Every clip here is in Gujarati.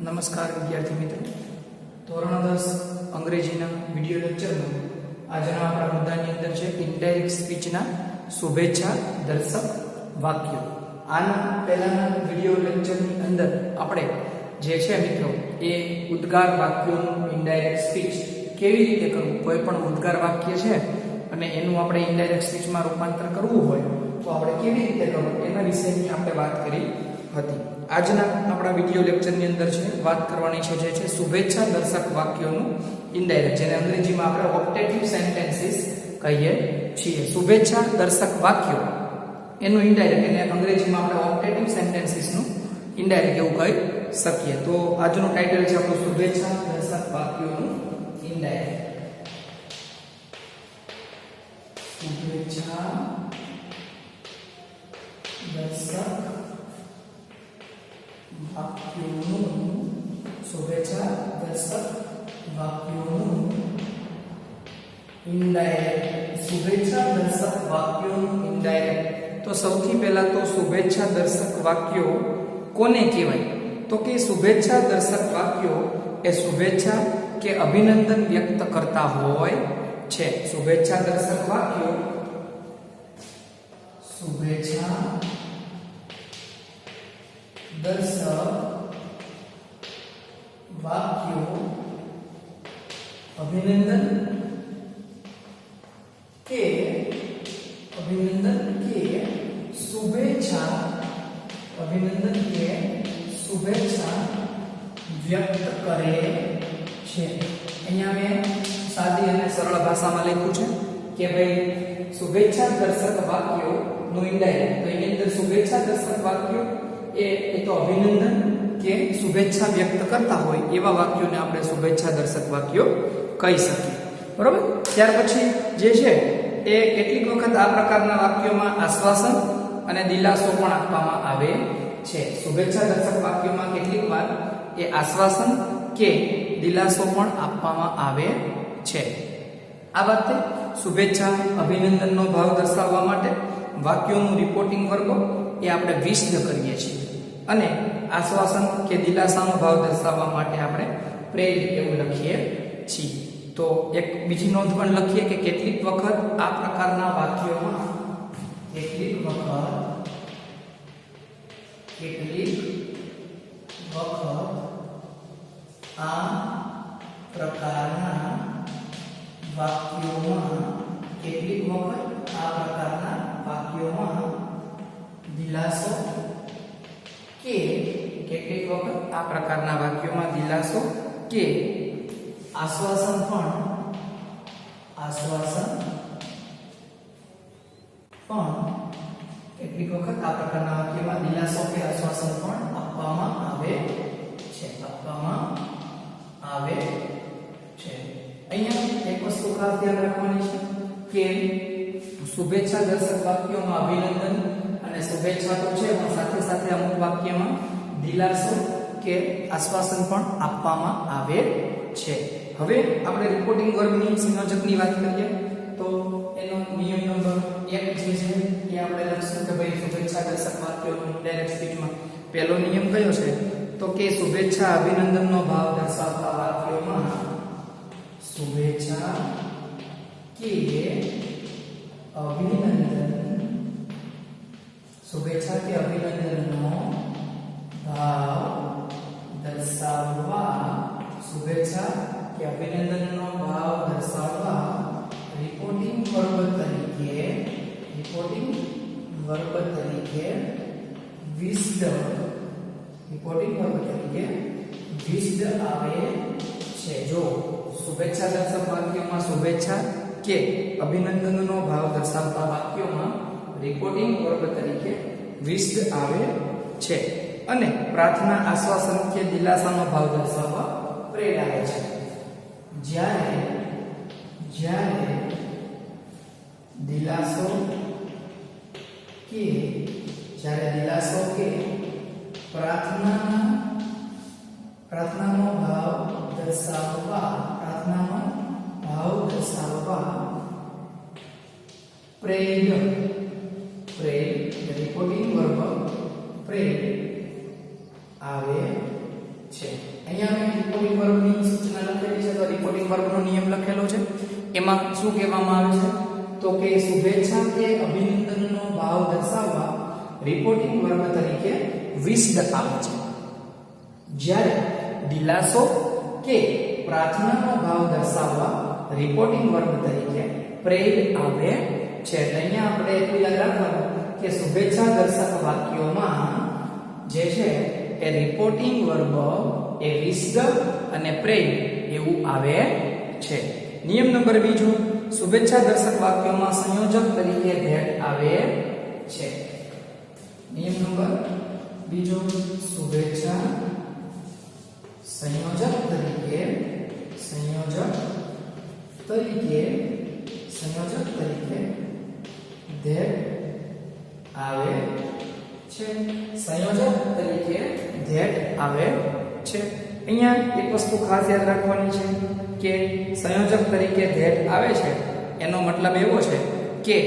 નમસ્કાર વિદ્યાર્થી મિત્રો, ધોરણ 10 અંગ્રેજીના વિડિયો લેક્ચરમાં આજના આપણા મુદ્દાની અંદર છે ઇનડાયરેક્ટ સ્પીચના શુભેચ્છા દર્શક વાક્યો. આના પહેલાના વિડિયો લેક્ચરની અંદર આપણે જે છે મિત્રો એ ઉદ્ગાર વાક્યોનું ઇનડાયરેક્ટ સ્પીચ કેવી રીતે કરવું, કોઈ પણ ઉદ્ગાર વાક્ય છે અને એનું આપણે ઇનડાયરેક્ટ સ્પીચમાં રૂપાંતર કરવું હોય તો આપણે કેવી રીતે કરવું એના વિશેની આપણે વાત કરી હતી. આજના આપણા વિડિયો લેક્ચરની અંદર છે વાત કરવાની છે જે છે શુભેચ્છા દર્શક વાક્યોનું ઇનડાયરેક્ટ, જેને અંગ્રેજીમાં આપણે ઓપ્ટેટિવ સેન્ટેન્સીસ કહીએ છીએ. શુભેચ્છા દર્શક વાક્યો એનું ઇનડાયરેક્ટ, એને અંગ્રેજીમાં આપણે ઓપ્ટેટિવ સેન્ટેન્સીસનું ઇનડાયરેક્ટ એવું કહી શકીએ. તો આજનું ટાઇટલ છે આપણું શુભેચ્છા દર્શક વાક્યોનું ઇનડાયરેક્ટ. શુભેચ્છા દર્શક વાક્યોનું, શુભેચ્છા દર્શક વાક્યોનું ઇનડાયરેક્ટ. શુભેચ્છા દર્શક વાક્યોનું ઇનડાયરેક્ટ. તો સૌથી પહેલા તો શુભેચ્છા દર્શક વાક્યો કોને કહેવાય? તો કે શુભેચ્છા દર્શક વાક્યો એ શુભેચ્છા કે અભિનંદન વ્યક્ત કરતા હોય છે. શુભેચ્છા દર્શક વાક્યો, શુભેચ્છા દર્શક વાક્યો અભિનંદન કે શુભેચ્છા, અભિનંદન કે શુભેચ્છા વ્યક્ત કરે છે. અહીંયા મેં સાદી અને સરળ ભાષામાં લખ્યું છે કે ભાઈ શુભેચ્છા દર્શક વાક્યો નું ઇનડાયરેક્ટ. તો એની અંદર શુભેચ્છા દર્શક વાક્યો એ તો અભિનંદન કે શુભેચ્છા વ્યક્ત કરતા હોય એવા વાક્યોને આપણે શુભેચ્છા દર્શક વાક્યો કહી શકીએ. બરોબર. ત્યાર પછી જે છે એ કેટલીક વખત આ પ્રકારના વાક્યોમાં આશ્વાસન અને દિલાસો પણ આપવામાં આવે છે. શુભેચ્છા દર્શક વાક્યોમાં કેટલીક વાર એ આશ્વાસન કે દિલાસો પણ આપવામાં આવે છે. આ વાતે શુભેચ્છા અભિનંદનનો ભાવ દર્શાવવા માટે વાક્યોનું રિપોર્ટિંગ વર્ગ એ આપણે વિશદ કરીએ છીએ અને આશ્વાસન કે દિલાસાનો ભાવ દર્શાવવા માટે આપણે પ્રેરિત એવું લખીએ છીએ. તો એક બીજી નોંધ પણ લખીએ કે કેટલીક વખત આ પ્રકારના વાક્યોમાં દિલાસો કે આશ્વાસન પણ કેટલીક વખત આ પ્રકારના વાક્યમાં દિલાસો કે આશ્વાસન પણ આપવામાં આવે છે. અહીંયા એક વસ્તુ ખાસ ધ્યાન રાખવાની છે કે શુભેચ્છા દર્શક વાક્યોમાં અભિનંદન અને શુભેચ્છા તો છે પણ સાથે સાથે અમુક વાક્યમાં દિલાસો કે આશ્વાસન પણ આપવામાં આવે છે. હવે આપણે રિપોર્ટિંગ વર્બની સંયોજકની વાત કરીએ તો એનો નિયમ નંબર 1 જે છે એ આપણે લખશું કે ભાઈ શુભેચ્છા દર્શક વાક્યોનું ઇનડાયરેક્ટ સ્પીચમાં પહેલો નિયમ કયો છે? તો કે શુભેચ્છા અભિનંદનનો ભાવ દર્શાવતા વાક્યોમાં શુભેચ્છા કે અભિનંદનનો ભાવ દર્શાવવા, શુભેચ્છા કે અભિનંદનનો ભાવ દર્શાવવા રિપોર્ટિંગ વર્બ તરીકે વિશદ આવે છે. જો શુભેચ્છા દર્શક વાક્યોમાં શુભેચ્છા કે અભિનંદનનો ભાવ દર્શાવતા વાક્યોમાં રિપોર્ટિંગ વર્બ તરીકે વિશદ આવે છે અને પ્રાર્થના, આશ્વાસન કે દિલાસાનો ભાવ દર્શાવવા પ્રેરાય છે. જ્યારે દિલાસો કે પ્રાર્થનાનો ભાવ દર્શાવવા રિપોર્ટિંગ વર્બ આવે છે. વર્ગનો નિયમ લખેલો છે. એમાં શું કહેવામાં આવે છે તો કે શુભેચ્છા કે અભિનંદનનો ભાવ દર્શાવવા રિપોર્ટિંગ વર્ગ તરીકે વિશ્ડ આવે છે. જ્યારે દિલાસો કે પ્રાર્થનાનો ભાવ દર્શાવવા રિપોર્ટિંગ વર્ગ તરીકે પ્રેડ આવે છે. અહીંયા આપણે એટલું યાદ રાખવાનું કે શુભેચ્છા દર્શક વાક્યોમાં જે છે એ રિપોર્ટિંગ વર્ગ એ વિશ્ડ અને પ્રેડ એવું આવે છે. નિયમ નંબર 2 શુભેચ્છા દર્શક વાક્યોમાં સંયોજક તરીકે ધેટ આવે છે. નિયમ નંબર 2 શુભેચ્છા સંયોજક તરીકે ધેટ આવે છે. સંયોજક તરીકે ધેટ આવે છે. અહીંયા એક વસ્તુ ખાસ યાદ રાખવાની છે કે સંયોજક તરીકે ધેટ આવે છે એનો મતલબ એવો છે કે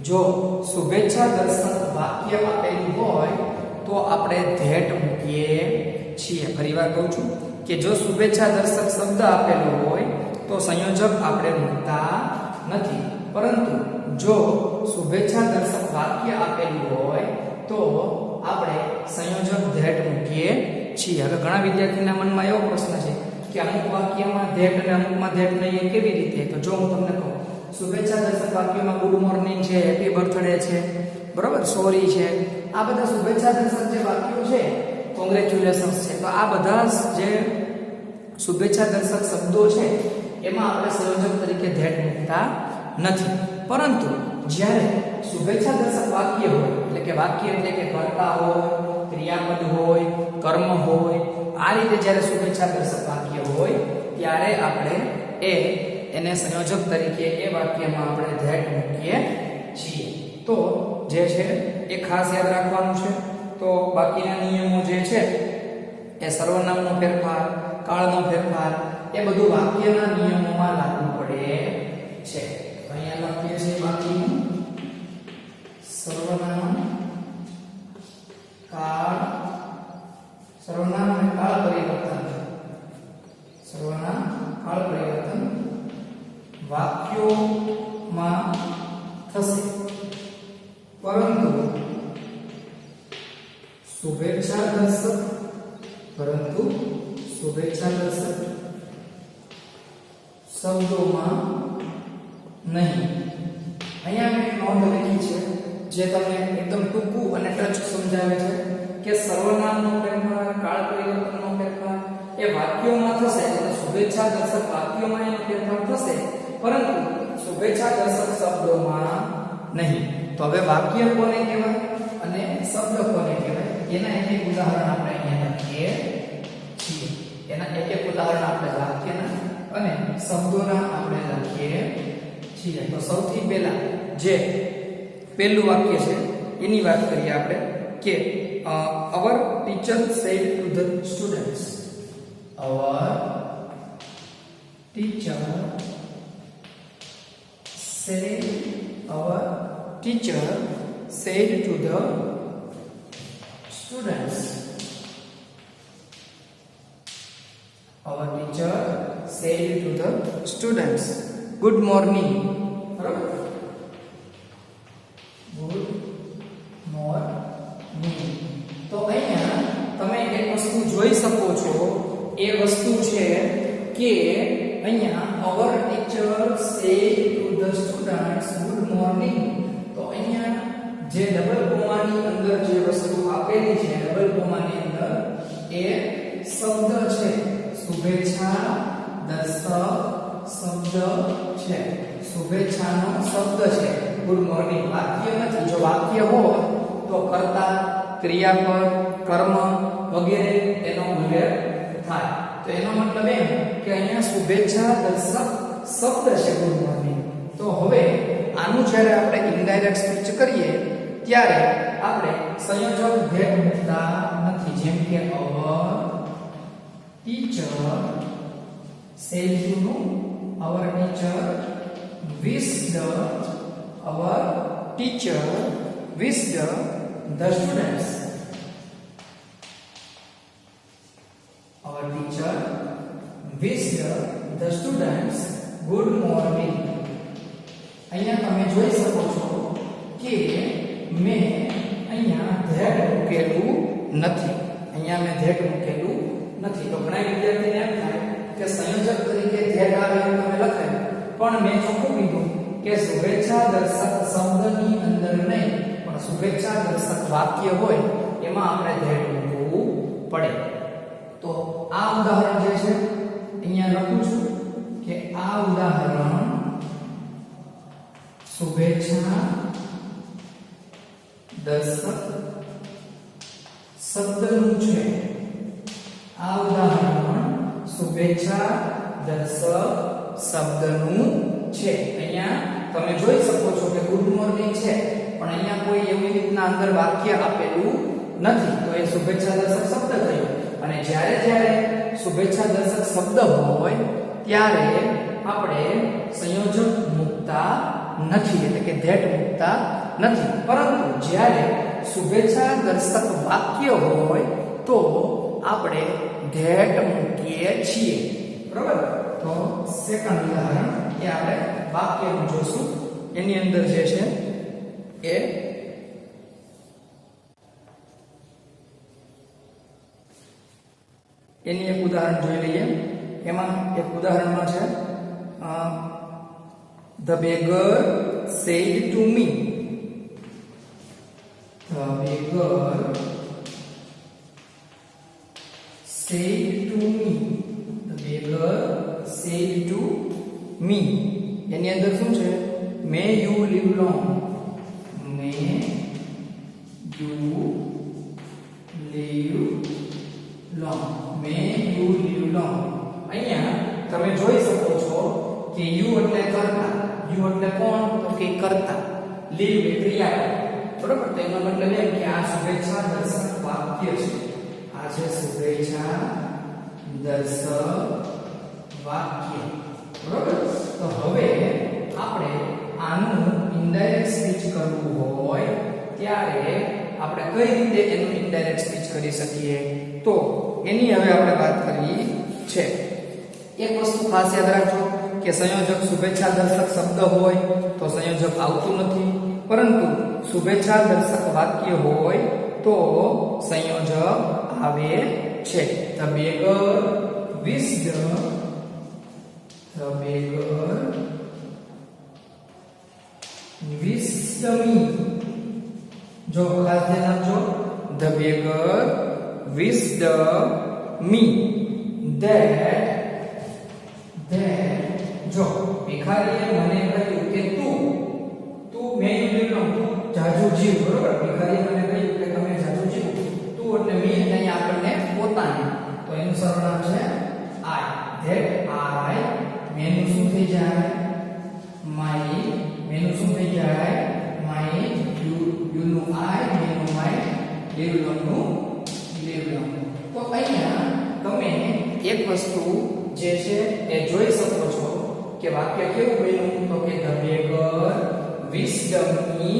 જો શુભેચ્છા દર્શક વાક્ય આપેલું હોય તો આપણે ધેટ મૂકીએ છીએ. ફરીવાર કહું છું કે જો શુભેચ્છા દર્શક શબ્દ આપેલો હોય તો સંયોજક આપણે મૂકતા નથી, પરંતુ જો શુભેચ્છા દર્શક વાક્ય આપેલું હોય તો આપણે સંયોજક ધેટ મૂકીએ છીએ. હવે ઘણા વિદ્યાર્થીના મનમાં એવો પ્રશ્ન છે કે અમુક વાક્યમાં ધેટ અને અમુકમાં ધેટ નહીં, એ કેવી રીતે? તો જો હું તમને કહું, શુભેચ્છા દર્શક વાક્યમાં ગુડ મોર્નિંગ છે, હેપી બર્થડે છે, બરોબર, સોરી છે, આ બધા શુભેચ્છા દર્શક જે વાક્યો છે, કોંગ્રેચ્યુલેશન્સ છે, તો આ બધા જે શુભેચ્છા દર્શક શબ્દો છે એમાં આપણે સંયોજક તરીકે ધેટ મૂકતા નથી. પરંતુ જ્યારે શુભેચ્છા દર્શક વાક્ય હોય, એટલે કે વાક્ય એટલે કે કર્તા હોય, ક્રિયાપદ હોય, કર્મ હોય, આ રીતે જ્યારે શુભેચ્છા દર્શક વાક્ય હોય ત્યારે આપણે એને સંયોજક તરીકે એ વાક્યમાં આપણે ધેટ મૂકીએ છીએ. તો જે છે એ ખાસ યાદ રાખવાનું છે. તો બાકીના નિયમો જે છે એ સર્વનામનો ફેરફાર, કાળનો ફેરફાર, એ બધું વાક્યના નિયમોમાં લાગુ પડે છે. તો અહીંયા લખીએ છીએ બાકીનું સર્વનામ, કાળ, સર્વનામ અને કાળ પરિવર્તન, સર્વનામ કાળ પરિવર્તન વાક્યોમાં થશે, પરંતુ શુભેચ્છા દર્શક શબ્દોમાં નહીં. અહીંયા મેં નોંધ લખી છે જે તમને એકદમ ટૂંકું અને ટચ સમજાવે છે કે સર્વનામનો ફેરફાર, કાળ પરિવર્તનનો ફેરફાર એ વાક્યોમાં થશે, એટલે શુભેચ્છા દર્શક વાક્યોમાં એનો ફેરફાર થશે, પરંતુ શુભેચ્છા દર્શક શબ્દોમાં નહીં. તો હવે વાક્ય કોને કહેવાય અને શબ્દ કોને કહેવાય એના એક ઉદાહરણ આપણે અહીંયા લખીએ છીએ. એના એક ઉદાહરણ આપણે વાક્યના અને શબ્દોના આપણે લખીએ છીએ. તો સૌથી પહેલા જે પહેલું વાક્ય છે એની વાત કરીએ આપણે કે our teacher said to the students. Our teacher said to the students. Our teacher said to the students, good morning. બરાબર? Good morning. તો અહીંયા તમે એક વસ્તુ જોઈ શકો છો, એ વસ્તુ છે કે અહીંયા our teacher said to the students good morning. તો અહીંયા જે ડબલ કોમાની અંદર જે વસ્તુ આપેલી છે, ડબલ કોમાની અંદર એ શબ્દ છે, શુભેચ્છા દર્શક શબ્દ છે, શુભેચ્છાનો શબ્દ છે, ગુડ મોર્નિંગ. વાક્ય નથી. જો વાક્ય હોય તો કર્તા, ક્રિયાપદ, કર્મ વગેરે એનો ઉલ્લેખ થાય. તો એનો મતલબ એમ કે અહીંયા શુભેચ્છા દર્શક શબ્દ છે ગુડ મોર્નિંગ. તો હવે આનું જ્યારે આપણે ઇનડાયરેક્ટ સ્પીચ કરીએ ત્યારે આપણે સંયોજક ધેટ મૂકતા નથી. જેમ કે our teacher said to our teacher wished the students. Our teacher wished the students good morning. અહીંયા તમે જોઈ શકો છો કે મેં અહીંયા ધેટ મૂકેલું નથી. અહીંયા મેં ધેટ મૂકેલું નથી. તો ઘણા વિદ્યાર્થીને એમ થાય કે સંયોજક તરીકે ધેટ આવે એવું તમે લખાય, પણ મેં ચોખ્ખું કીધું કે શુભેચ્છા દર્શક શબ્દની અંદર નહીં, પણ શુભેચ્છા દર્શક વાક્ય હોય એમાં આપણે ધેટ મૂકવું પડે. તો આ ઉદાહરણ જે છે અહીંયા લખું છું કે આ ઉદાહરણ શુભેચ્છા દર્શક શબ્દનું છે. આ ઉદાહરણ શુભેચ્છા દર્શક શબ્દનું છે. અહીંયા તમે જોઈ શકો છો કે ગુડ મોર્નિંગ છે, પણ અહીંયા કોઈ એવી રીતના અંદર વાક્ય આપેલું નથી, તો એ શુભેચ્છા દર્શક શબ્દ થયો. અને જ્યારે જ્યારે શુભેચ્છા દર્શક શબ્દ હોય ત્યારે આપણે સંયોજક મૂકતા નથી, એટલે કે ધેટ મૂકતા નથી. પરંતુ જ્યારે શુભેચ્છા દર્શક વાક્ય હોય તો આપણે ધેટ મૂકીએ છીએ. બરાબર? તો સેકન્ડ ઉદાહરણ એ આપણે વાક્યનું જોશું. એની અંદર જે છે એ એની એક ઉદાહરણ જોઈ લઈએ. એમાં એક ઉદાહરણમાં છે The beggar said to me. The beggar said to me. The beggar said to me. એની અંદર શું છે? May you live long. May you live long. May you live long. અહીંયા તમે જોઈ શકો છો કે યુ એટલે કર્તા, યુ એટલે કોણ? તો કે કર્તા, લીવ એ ક્રિયા. બરોબર? તો એનો મતલબ એમ કે આ શુભેચ્છા દર્શક વાક્ય છે. આ છે શુભેચ્છા દર્શક વાક્ય. બરોબર? તો હવે આપણે આનું ઇનડાયરેક્ટ સ્પીચ કરવું હોય ત્યારે આપણે કઈ રીતે એનું ઇનડાયરેક્ટ સ્પીચ કરી શકીએ, તો એની હવે આપણે વાત કરવી છે. એક વસ્તુ ખાસ યાદ રાખજો કે સંયોજક શુભેચ્છા દર્શક શબ્દ હોય તો સંયોજક આવતું નથી, પરંતુ શુભેચ્છા દર્શક વાક્ય હોય તો સંયોજક આવે છે. The beggar wished me. જો ખાસ ધ્યાન આપજો. The beggar wished me that જો ભિખારીએ મને કહ્યું કે તું મેં લીધું તું જાજુ જીવ. બરોબર? ભિખારીએ મને કહ્યું કે તમે જાજુ જીવ. તું એટલે મે અહીંયા આપણને પોતાને, તો એનું સર્વનામ છે I. That I મેનું શું થઈ જાય? My. મેનું શું થઈ જાય? My. You નું I, menu my, live long નું live long. તો અહીંયા તમે એક વસ્તુ જે છે એ જોઈ શકો છો કે વાક્ય કેવું બન્યું? તો કે the beggar wished me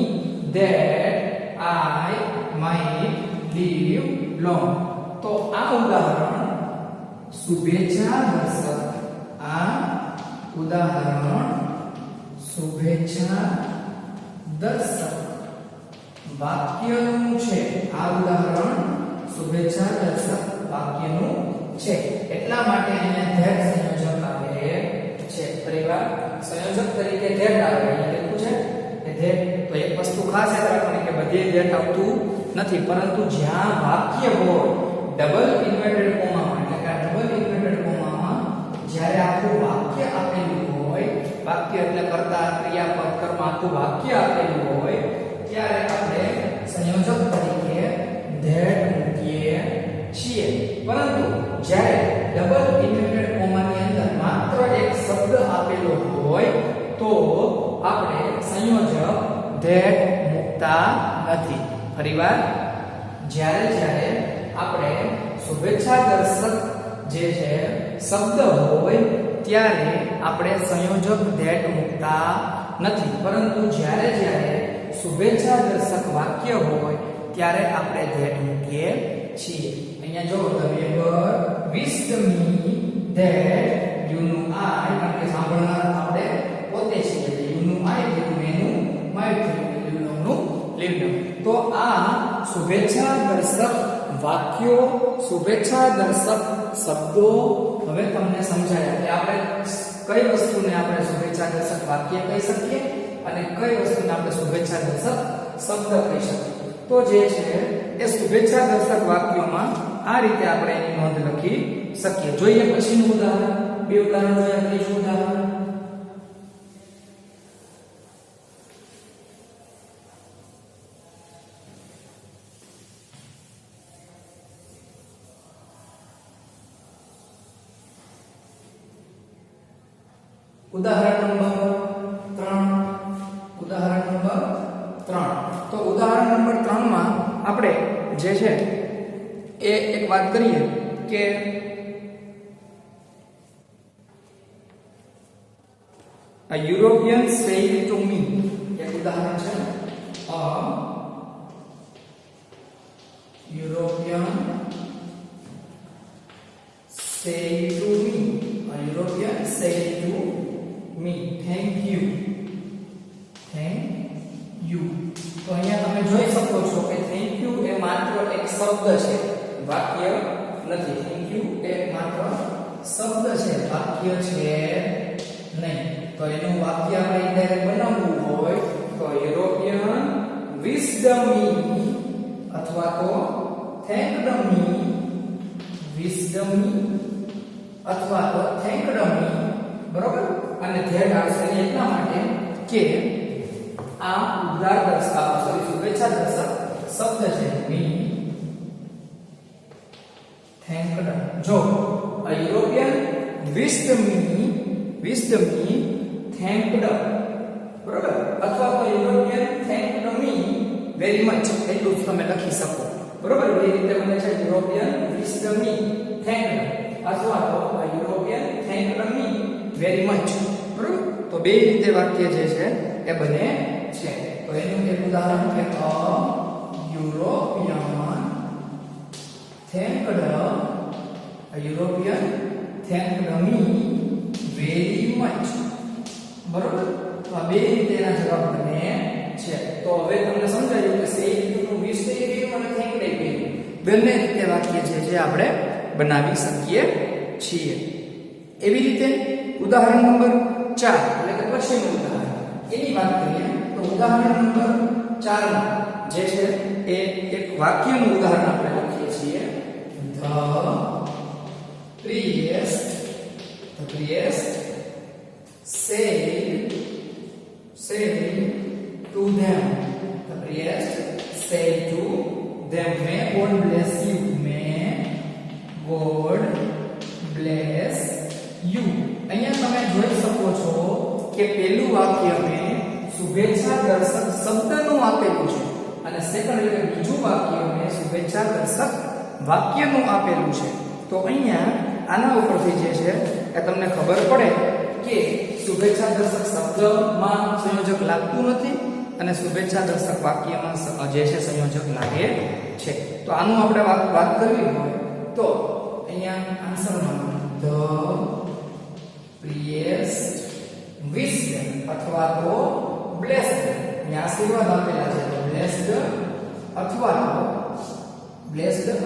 that I might live long. તો આ ઉદાહરણ શુભેચ્છા દર્શક, આ ઉદાહરણ શુભેચ્છા દર્શક વાક્યનું છે. આ ઉદાહરણ શુભેચ્છા દર્શક વાક્યનું છે. એટલા માટે અહીંયા ધેટ સંયોજક આવે છે. પરિવાર સંયોજક તરીકે ધેટ આવે. અહીંયા લખ્યું છે કે ધેટ. તો એક વસ્તુ ખાસ યાદ રાખવાની કે બધે ધેટ આવતું નથી, પરંતુ જ્યાં વાક્ય હોય ડબલ ઇન્વર્ટેડ કોમામાં, એટલે કે ડબલ ઇન્વર્ટેડ કોમામાં જ્યારે આખું વાક્ય આપેલું હોય, વાક્ય એટલે કર્તા, ક્રિયાપદ, કર્મ આખું વાક્ય આપેલું હોય ત્યારે આપણે સંયોજક તરીકે ધેટ મૂકીએ છીએ. પરંતુ જ્યારે ડબલ ઇન્વર્ટેડ કોમાની અંદર માત્ર એક શબ્દ આપેલો હોય તો આપણે સંયોજક ધેટ મૂકતા નથી. ફરીવાર જ્યારે આપણે શુભેચ્છા દર્શક જે છે શબ્દ હોય ત્યારે આપણે સંયોજક ધેટ મૂકતા નથી, પરંતુ જ્યારે શુભેચ્છા દર્શક વાક્ય હોય ત્યારે આપણે ધેટ મૂકીએ છીએ. અહીંયા જો the beggar wished me that you નું આઈ, કારણ કે સાંભળનાર આપણે પોતે છીએ એટલે યુ નું આઈ થયું, મેનું માઇટ થયું, લીવડમ નું લીવડમ. તો આ શુભેચ્છા દર્શક વાક્યો, શુભેચ્છા દર્શક શબ્દો હવે તમને સમજાયા કે આપણે કઈ વસ્તુને આપણે શુભેચ્છા દર્શક વાક્ય કહી શકીએ અને કઈ વસ્તુને આપણે શુભેચ્છા દર્શક શબ્દ કહી શકીએ. તો જે છે એ શુભેચ્છા દર્શક વાક્યોમાં આ રીતે આપણે એની નોંધ લખી શકીએ. જોઈએ પછીનું ઉદાહરણ, બે ઉદાહરણ જોયા. ત્રીજું ઉદાહરણ, ઉદાહરણ નંબર 3. ઉદાહરણ નંબર 3. તો ઉદાહરણ નંબર 3 માં આપણે જે છે એ એક વાત કરીએ કે a European said to me, એક ઉદાહરણ છે, a European said to me, a European said to me, thank you, thank you. તો અહીંયા તમે જોઈ શકો છો કે thank you એ માત્ર એક શબ્દ છે, વાક્ય નથી. thank you એ માત્ર શબ્દ છે, વાક્ય છે નહીં. તો એનું વાક્ય આપણે ઇનડાયરેક્ટ બનાવવું હોય તો યુરોપિયન wisdom me અથવા તો thanked me, wisdom me અથવા તો thanked me, બરોબર. અને ધ્યેય આવશે એટલા માટે કે આ ઉદ્ગાર દર્શાવ શુભેચ્છા દર્શક શબ્દ છે. મી thanked, જો a European wisdom me thanked, બરોબર. અથવા તો European thanked me very much, એટલું જ તમે લખી શકો, બરોબર. એ રીતે બને છે European wisdom me thanked અથવા તો European thanked me very much, બરોબર. તો બે રીતે વાક્ય જે છે એ બને છે. તો એનું એક ઉદાહરણ છે a European thanked me very much, બરોબર. તો આ બે રીતે એના જવાબ બને છે. તો હવે તમને સમજાયું કે સેડ નું વિશે કેવું અને થેન્ક્ડ કેવું, બંને રીતે વાક્ય છે આપણે બનાવી શકીએ છીએ. એવી રીતે ઉદાહરણ નંબર 4 એટલે કે પછીનું ઉદાહરણ એની વાત કરીએ તો ઉદાહરણ નંબર 4 માં જે છે એ એક વાક્યનું ઉદાહરણ આપણે લખીએ છીએ. the priest said to them, the priest said to them, may God bless you, may God bless you. અહીંયા તમે જોઈ શકો છો કે પહેલું વાક્ય મેં શુભેચ્છા દર્શક શબ્દનું આપેલું છે અને સેકન્ડ એટલે બીજું વાક્ય મેં શુભેચ્છા દર્શક વાક્યનું આપેલું છે. તો અહીંયા આના ઉપરથી જે છે એ તમને ખબર પડે કે શુભેચ્છા દર્શક શબ્દમાં સંયોજક લાગતું નથી અને શુભેચ્છા દર્શક વાક્યમાં જે છે સંયોજક લાગે છે. તો આનું આપણે વાત કરવી હોય તો અહીંયા આન્સરમાં the priest wisdom અથવા તો blessed, અહીંયા આશીર્વાદ આપેલા છે તો blessed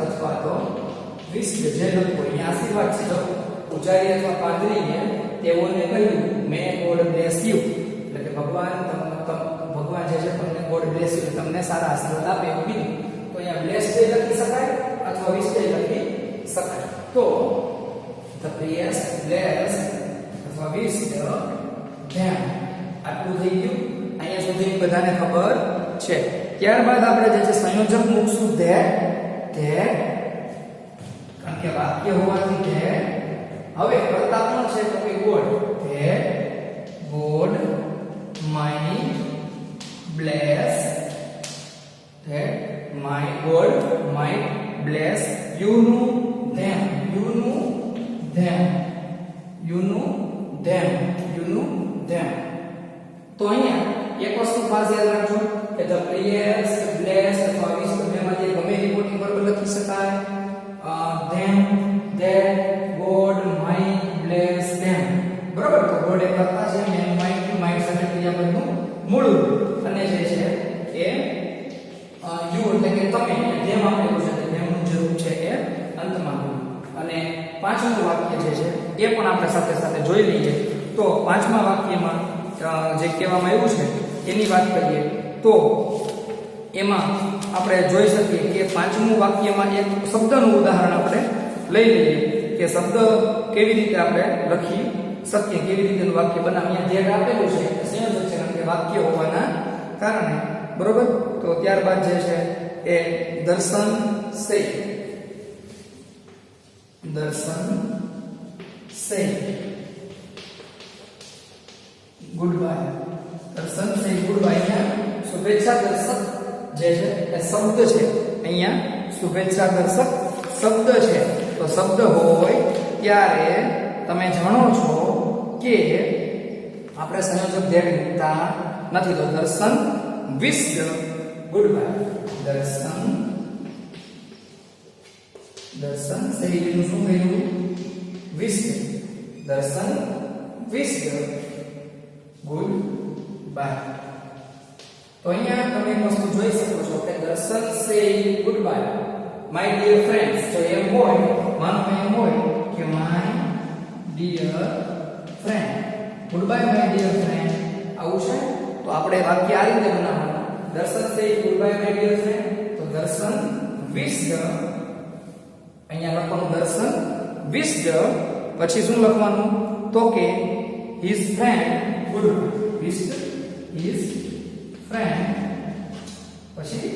અથવા તો wisdom જે લોકો અહીંયા આશીર્વાદ છે તો પૂજારી અથવા પાદરીને તેઓને કહ્યું મે ગોડ બ્લેસ યુ, એટલે કે ભગવાન જે છે તમને ગોડ બ્લેસ યુ, તમને સારા આશીર્વાદ આપે એવું કીધું. તો અહીંયા બ્લેસ લખી શકાય અથવા વિશ લખી શકાય. તો the priest blessed અથવા wished them, આટલું થઈ ગયું. અહીંયા સુધી બધાને ખબર છે. ત્યારબાદ આપણે જે છે સંયોજક મૂકશું that, કારણ કે વાક્ય હોવાથી તે હવે કરતા કોણ છે તો કે God, that God might bless, that my God might bless you know them, તો અહીંયા એક વસ્તુ ખાસ યાદ રાખજો કે the priest bless અથવા વિશ બેમાંથી ગમે રિપોર્ટિંગ વર્બ લખી શકાય. them, that God might bless them, મૂળ અને જે છે એ યુ એટલે કે તમે જેમ આપેલું છે જેમનું જે રૂપ છે એ અંતમાં અને પાંચમું વાક્ય જે છે એ પણ આપણે સાથે સાથે જોઈ લઈએ તો પાંચમા વાક્યમાં જે કહેવામાં આવ્યું છે એની વાત કરીએ તો એમાં આપણે જોઈ શકીએ કે પાંચમું વાક્યમાં એક શબ્દનું ઉદાહરણ આપણે લઈ લઈએ કે શબ્દ કેવી રીતે આપણે લખી શકીએ કેવી રીતેનું વાક્ય બનાવીએ જે આપેલું છે સંયોજક છે કારણ કે વાક્ય હોવાના કારણે બરોબર તો ત્યારબાદ જે છે એ દર્શન સે ગુડ બાય દર્શન સે ગુડ બાય અહીંયા શુભેચ્છા દર્શક જે છે એ શબ્દ છે અહીંયા શુભેચ્છા દર્શક શબ્દ છે તો શબ્દ હોય ત્યારે તમે જાણો છો કે આપણે સંયોજક ધ્યેય મૂકતા નથી તો દર્શન વિશ્ડ ગુડ બાય દર્શન શૈલીનું શું કહ્યું વિશ્ડ દર્શન વિશ્ડ ગુડ બાય તો અહીંયા તમે એક વસ્તુ જોઈ શકો છો કે Darshan says goodbye my dear friends તો એમ હોય માનો એમ હોય કે my dear friend goodbye my dear friend આવું છે તો આપણે વાક્ય આ રીતે બનાવવાનું Darshan says goodbye my dear friend તો દર્શન વિશ્ડ અહીંયા લખવાનું દર્શન વિશ્ડ પછી શું લખવાનું તો કે his friend good વિશ્ડ his friend પછી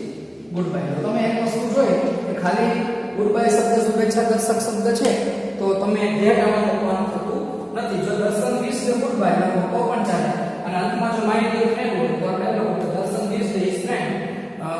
ગુડ બાય તો તમે એક વસ્તુ જોઈ કે ખાલી ગુડ બાય શબ્દ શુભેચ્છા દર્શક શબ્દ છે તો તમે ધ્યેય આમાં લખવાનું થતું નથી જો દર્શન વિશ્ડ ગુડ બાય લખો તો પણ ચાલે અને અંતમાં જો માય ડિયર ફ્રેન્ડ હોય તો આપણે લખો દર્શન વિશ્ડ હિઝ ફ્રેન્ડ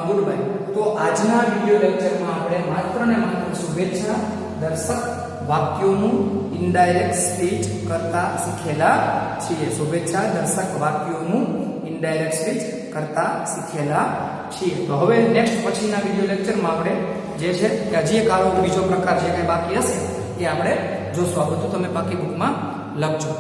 ગુડ બાય તો આજના વિડિયો લેક્ચરમાં આપણે માત્ર ને માત્ર શુભેચ્છા દર્શક વાક્યોનું ઇનડાયરેક્ટ સ્પીચ કરતા શીખેલા છીએ શુભેચ્છા દર્શક વાક્યોનું ઇનડાયરેક્ટ સ્પીચ કરતા શીખેલા છીએ તો હવે નેક્સ્ટ પછીના વિડિયો લેક્ચરમાં આપણે જે છે કે હજી એક આવો બીજો પ્રકાર જે કંઈ બાકી હશે એ આપણે જોશું આ બધું તમે પાકી બુકમાં લખજો